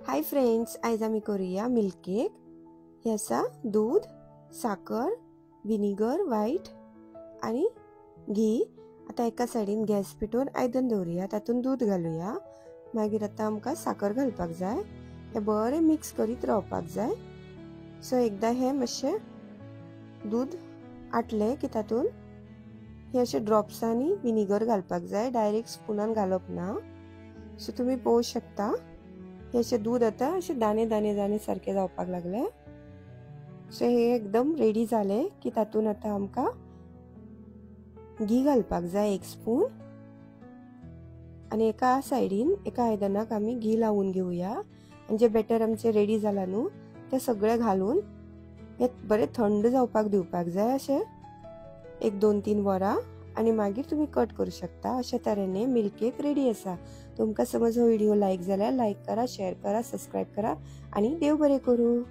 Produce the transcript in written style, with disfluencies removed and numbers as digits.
Hi friends, आयज आमी करूया मिल्क केक। हे आसा दूध, साकर, विनेगर व्हाइट आणि घी। आता एका साइडीन गॅस पेटोवन आयदन दवरुया, तातून दूध घालुया। मागीर आता आमकां साकर घालपाक जाय। हे बरें मिक्स करीत रावपाक जाय। सो एकदा हे मातशें दूध आटले की तातून हे अशे ड्रॉप्सांनी विनेगर घालपाक जाय, डायरेक्ट स्पूनान घालप ना। सो तुम्ही पळोवंक शकता हे अशे दूध आता अशे दाणे दाणे दाणे सारखे जावपाक लागले। सो हे एकदम रेडी जाले की तातून आता आमकां घी घालपाक जाय 1 स्पून। आणि एका साइडीन एका आयदनाक आमी घी लावून घेऊया। आणि जे बॅटर आमचे रेडी जाला न्हू ते सगळे घालून हे बरे थंड जावपाक दिवपाक जाय अशे 1-2-3 वरां। आणि मागीर तुम्ही कट करू शकता। अशा तरेने मिल्क केक रेडी आसा। तुमकां समज हो व्हिडिओ लायक जाल्यार लायक करा, शेअर करा, सबस्क्राइब करा आणि देव बरें करूं।